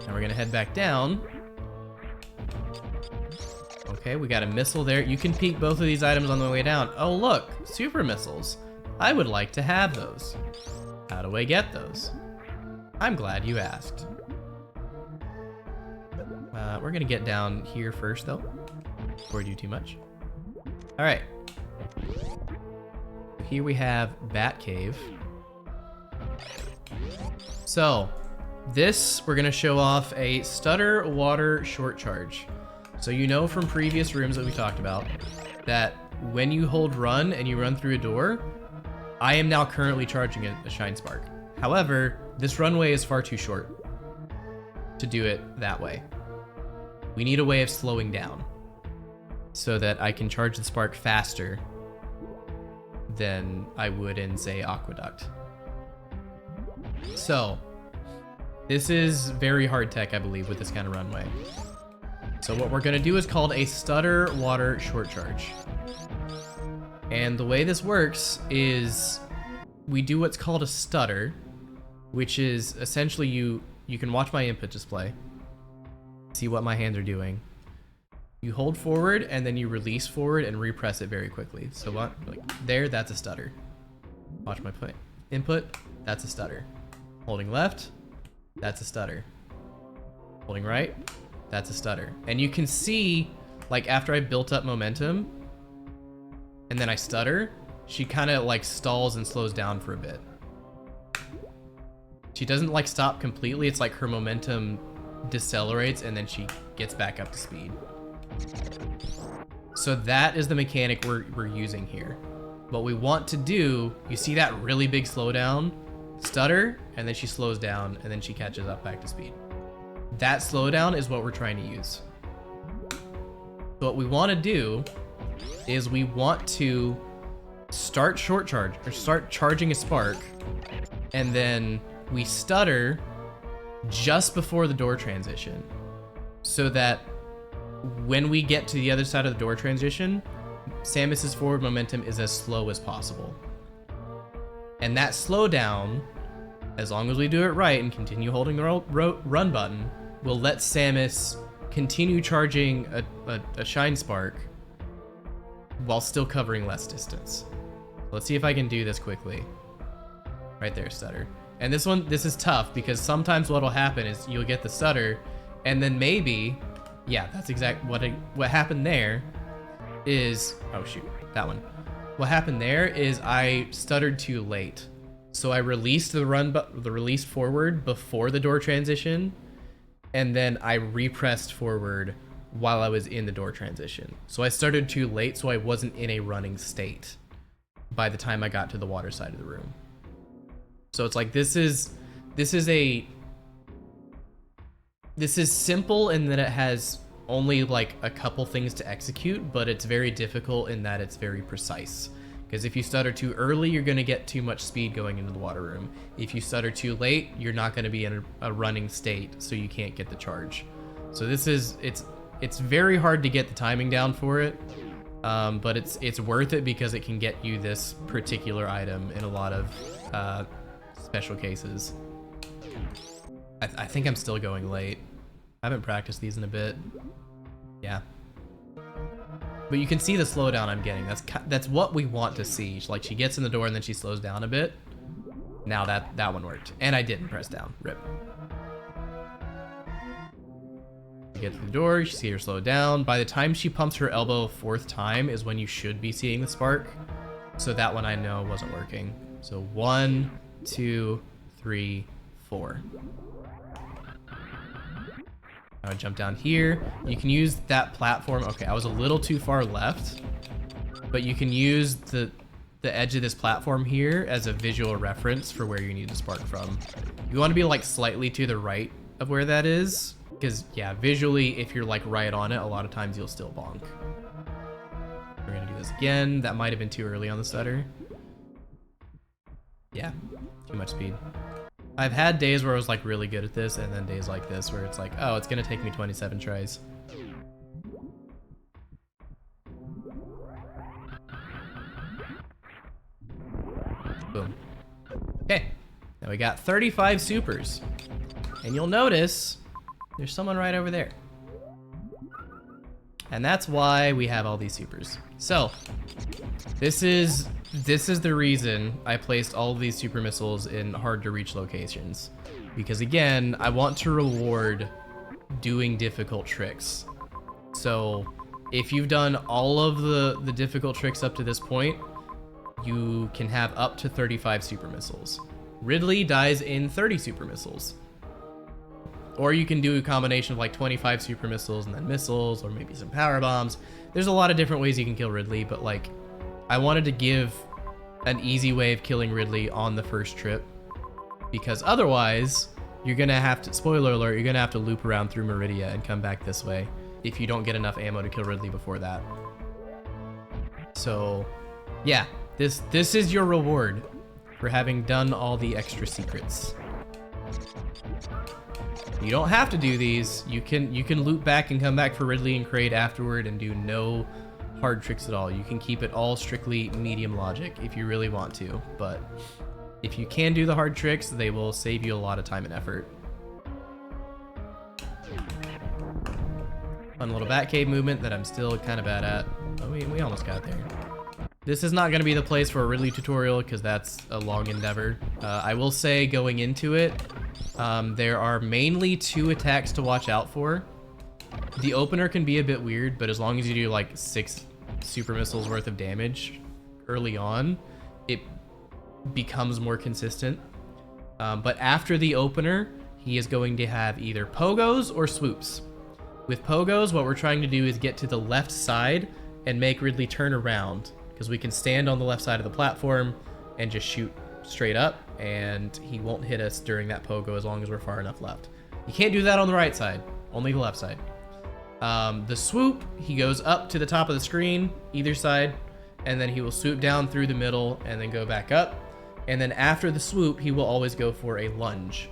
Now we're gonna head back down. Okay, we got a missile there. You can peek both of these items on the way down. Oh look, super missiles. I would like to have those. How do I get those? I'm glad you asked. We're gonna get down here first though, before we do too much. All right. Here we have Bat Cave. So, this, we're gonna show off a Stutter water short charge. So you know from previous rooms that we talked about, that when you hold run and you run through a door, I am now currently charging a Shine Spark. However, this runway is far too short to do it that way. We need a way of slowing down so that I can charge the spark faster than I would in, say, Aqueduct. So, this is very hard tech, I believe, with this kind of runway. So what we're gonna do is called a Stutter water short charge. And the way this works is we do what's called a stutter, which is essentially you can watch my input display, see what my hands are doing. You hold forward and then you release forward and repress it very quickly. So what, like there, that's a stutter. Watch my play. Input, that's a stutter. Holding left, that's a stutter. Holding right, that's a stutter. And you can see, like after I built up momentum and then I stutter, she kind of like stalls and slows down for a bit. She doesn't like stop completely. It's like her momentum decelerates and then she gets back up to speed. So that is the mechanic we're using here. What we want to do, you see that really big slowdown, stutter, and then she slows down and then she catches up back to speed. That slowdown is what we're trying to use. So what we want to do is we want to start short charge or start charging a spark, and then we stutter just before the door transition so that when we get to the other side of the door transition, Samus's forward momentum is as slow as possible. And that slowdown, as long as we do it right and continue holding the run button, will let Samus continue charging a Shine Spark while still covering less distance. Let's see if I can do this quickly. Right there, stutter. And this is tough because sometimes what'll happen is you'll get the stutter and then maybe, yeah, that's exactly what happened there is, oh shoot, that one. What happened there is I stuttered too late. So I released the release forward before the door transition, and then I repressed forward while I was in the door transition. So I started too late, so I wasn't in a running state by the time I got to the water side of the room. So it's like this is simple in that it has only like a couple things to execute, but it's very difficult in that it's very precise. Because if you stutter too early, you're going to get too much speed going into the water room. If you stutter too late, you're not going to be in a running state, so you can't get the charge. So it's very hard to get the timing down for it, but it's worth it because it can get you this particular item in a lot of special cases. I think I'm still going late. I haven't practiced these in a bit. Yeah. But you can see the slowdown I'm getting. That's what we want to see. Like she gets in the door and then she slows down a bit. Now that one worked. And I didn't press down. Rip. You get to the door, you see her slow down. By the time she pumps her elbow a fourth time is when you should be seeing the spark. So that one I know wasn't working. So 1, 2, 3, 4. I would jump down here. You can use that platform. Okay, I was a little too far left, but you can use the edge of this platform here as a visual reference for where you need to spark from. You want to be like slightly to the right of where that is, because yeah, visually, if you're like right on it, a lot of times you'll still bonk. We're gonna do this again. That might have been too early on the stutter. Yeah, too much speed. I've had days where I was like really good at this, and then days like this where it's like, oh, it's gonna take me 27 tries. Boom. Okay, now we got 35 supers. And you'll notice There's someone right over there. And that's why we have all these supers. So, this is the reason I placed all of these super missiles in hard to reach locations. Because again, I want to reward doing difficult tricks. So, if you've done all of the difficult tricks up to this point, you can have up to 35 super missiles. Ridley dies in 30 super missiles. Or you can do a combination of like 25 super missiles and then missiles, or maybe some power bombs. There's a lot of different ways you can kill Ridley, but like, I wanted to give an easy way of killing Ridley on the first trip, because otherwise, you're gonna have to, spoiler alert, you're gonna have to loop around through Meridia and come back this way if you don't get enough ammo to kill Ridley before that. So, yeah, this is your reward for having done all the extra secrets. You don't have to do these. You can loop back and come back for Ridley and Kraid afterward and do no hard tricks at all. You can keep it all strictly medium logic if you really want to, but if you can do the hard tricks, they will save you a lot of time and effort. Fun little Batcave movement that I'm still kind of bad at. Oh, we almost got there. This is not going to be the place for a Ridley tutorial because that's a long endeavor. I will say going into it, there are mainly 2 attacks to watch out for. The opener can be a bit weird, but as long as you do like 6 super missiles worth of damage early on, it becomes more consistent. But after the opener, he is going to have either pogos or swoops. With pogos, what we're trying to do is get to the left side and make Ridley turn around, because we can stand on the left side of the platform and just shoot straight up, and he won't hit us during that pogo as long as we're far enough left. You can't do that on the right side, only the left side. The swoop, he goes up to the top of the screen, either side, and then he will swoop down through the middle and then go back up. And then after the swoop, he will always go for a lunge,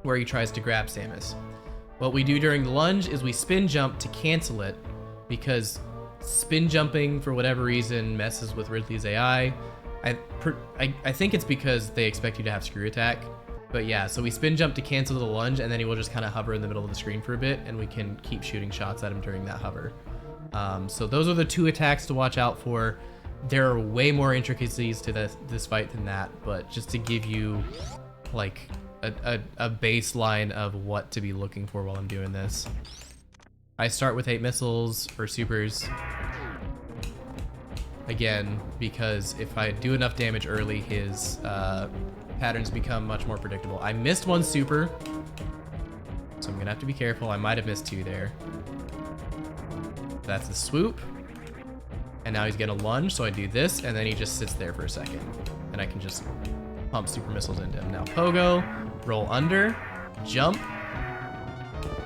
where he tries to grab Samus. What we do during the lunge is we spin jump to cancel it, because spin jumping, for whatever reason, messes with Ridley's AI. I think it's because they expect you to have screw attack. But yeah, so we spin jump to cancel the lunge, and then he will just kind of hover in the middle of the screen for a bit, and we can keep shooting shots at him during that hover. So those are the 2 attacks to watch out for. There are way more intricacies to this fight than that, but just to give you like a baseline of what to be looking for while I'm doing this. I start with 8 missiles or supers. Again, because if I do enough damage early, his patterns become much more predictable. I missed 1 super, so I'm gonna have to be careful. I might have missed 2 there. That's a swoop, and now he's gonna lunge, so I do this, and then he just sits there for a second, and I can just pump super missiles into him. Now pogo, roll under, jump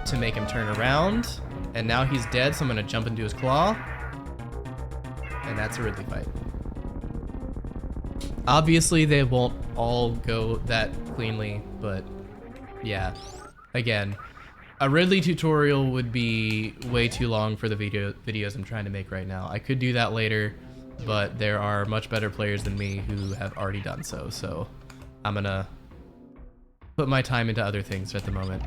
to make him turn around, and now he's dead, so I'm gonna jump into his claw, and that's a Ridley fight. Obviously, they won't all go that cleanly, but yeah. Again, a Ridley tutorial would be way too long for the videos I'm trying to make right now. I could do that later, but there are much better players than me who have already done so, so I'm gonna put my time into other things at the moment.